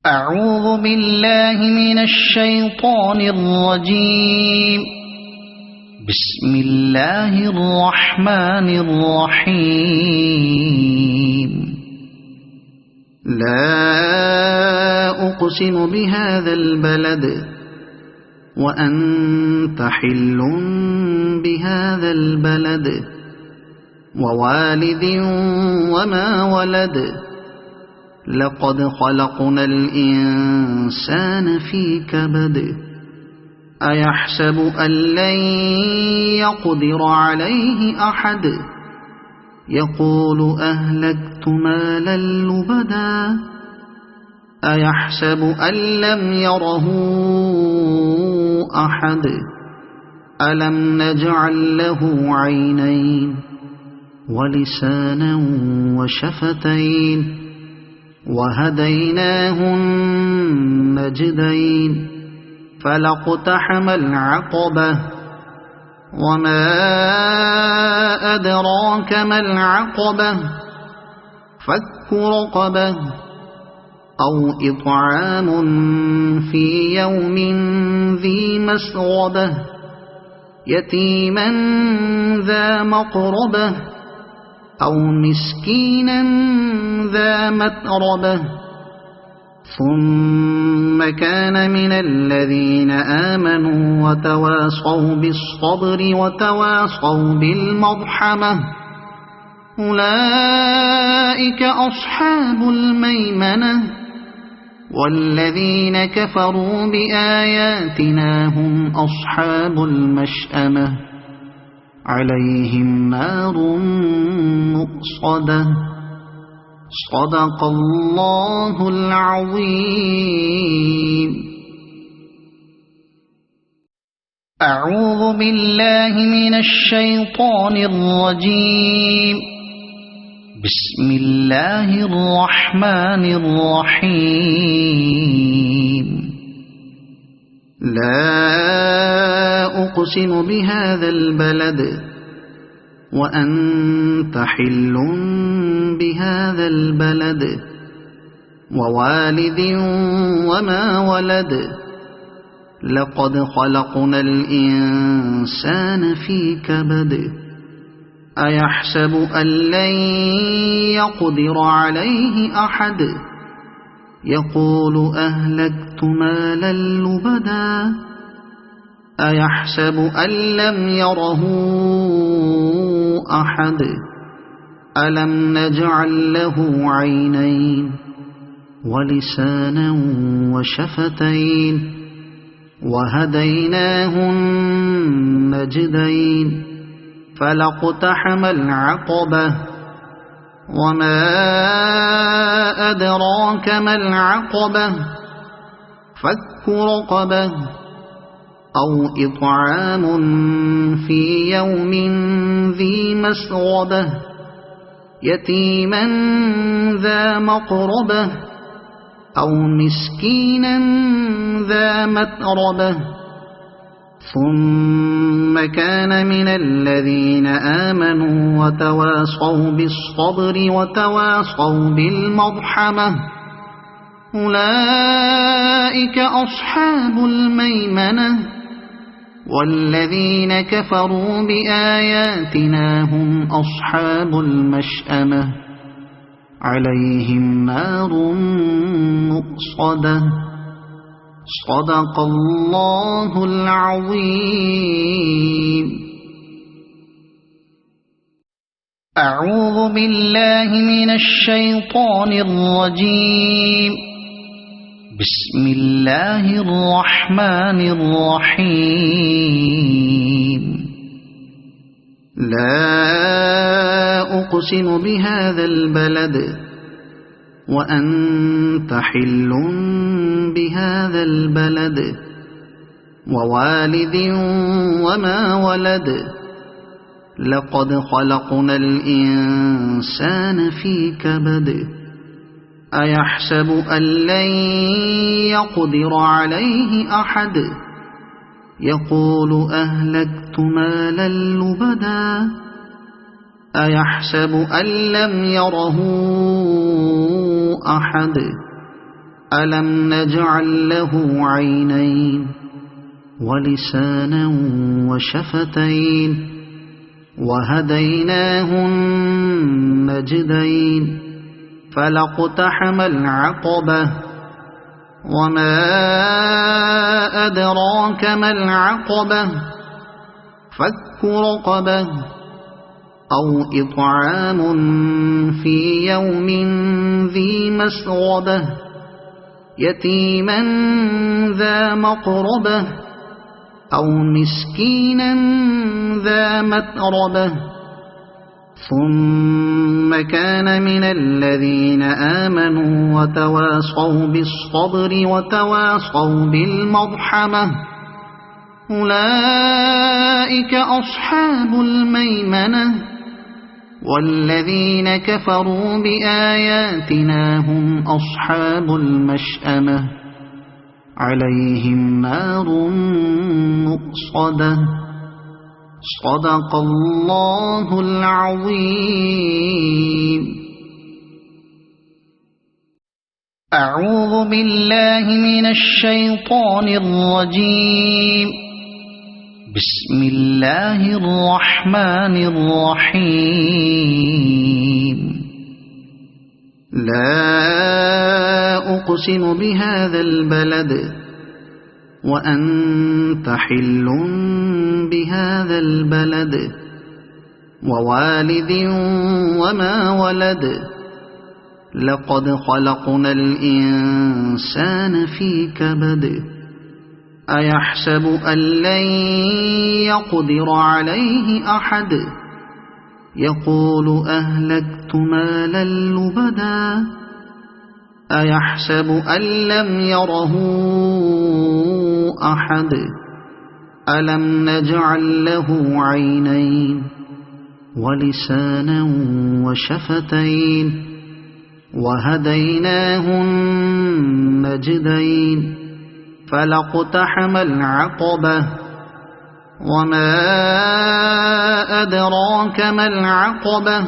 أعوذ بالله من الشيطان الرجيم. بسم الله الرحمن الرحيم. لا أقسم بهذا البلد وأنت حل بهذا البلد ووالد وما ولد لقد خلقنا الإنسان في كبد أيحسب أن لن يقدر عليه أحد يقول أهلكت مالا لبدا أيحسب أن لم يره أحد ألم نجعل له عينين ولسانا وشفتين وهديناه النجدين فلاقتحم العقبة وما أدراك ما العقبة فك رقبة أو إطعام في يوم ذي مسغبة يتيما ذا مقربة أو مسكينا ذا متربة ثم كان من الذين آمنوا وتواصوا بالصبر وتواصوا بالمرحمة أولئك أصحاب الميمنة والذين كفروا بآياتنا هم أصحاب المشأمة عليهم نار مؤصدة صدق الله العظيم. أعوذ بالله من الشيطان الرجيم. بسم الله الرحمن الرحيم. لا أقسم بهذا البلد وأنت حل بهذا البلد ووالد وما ولد لقد خلقنا الإنسان في كبد أيحسب أن لن يقدر عليه أحد يقول أهلكت مالا لبدا أيحسب أن لم يره أحد ألم نجعل له عينين ولسانا وشفتين وهديناه النجدين فلاقتحم العقبة وما أدراك ما العقبة فك رقبة أو إطعام في يوم ذي مسغبة يتيما ذا مقربة أو مسكينا ذا متربة ثم كان من الذين آمنوا وتواصوا بالصبر وتواصوا بالمرحمة أولئك أصحاب الميمنة والذين كفروا بآياتنا هم أصحاب المشأمة عليهم نار مؤصدة صدق الله العظيم. أعوذ بالله من الشيطان الرجيم. بسم الله الرحمن الرحيم. لا أقسم بهذا البلد وأنت حل بهذا البلد ووالد وما ولد لقد خلقنا الإنسان في كبد أيحسب أن لن يقدر عليه أحد يقول أهلكت مالا لبدا أيحسب أن لم يره أحد ألم نجعل له عينين ولسانا وشفتين وهديناه النجدين فلاقتحم العقبة وما أدراك ما العقبة فك رقبة أو إطعام في يوم ذي مسغبة يتيما ذا مقربة أو مسكينا ذا متربة ثم كان من الذين آمنوا وتواصوا بالصبر وتواصوا بالمرحمة أولئك أصحاب الميمنة والذين كفروا بآياتنا هم أصحاب المشأمة عليهم نار مؤصدة صدق الله العظيم. أعوذ بالله من الشيطان الرجيم. بسم الله الرحمن الرحيم. لا أقسم بهذا البلد وأنت حل بهذا البلد ووالد وما ولد لقد خلقنا الإنسان في كبد أيحسب أن لن يقدر عليه أحد يقول أهلكت مالا لبدا أيحسب أن لم يره أحد ألم نجعل له عينين ولسانا وشفتين وهديناه النجدين فلاقتحم العقبة وما أدراك ما العقبة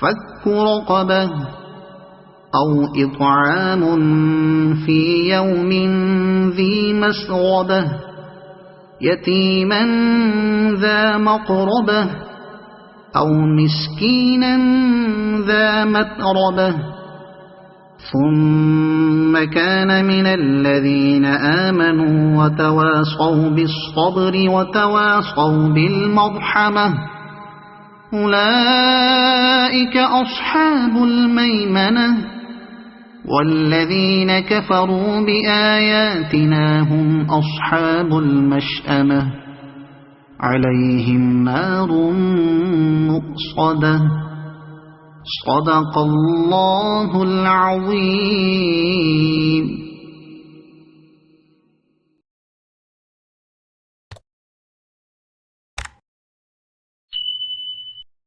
فك رقبة أو إطعام في يوم ذي مسغبة يتيما ذا مقربة أو مسكينا ذا متربة ثم كان من الذين آمنوا وتواصوا بالصبر وتواصوا بالمرحمة أولئك أصحاب الميمنة والذين كفروا بآياتنا هم أصحاب المشأمة عليهم نار مؤصدة صدق الله العظيم.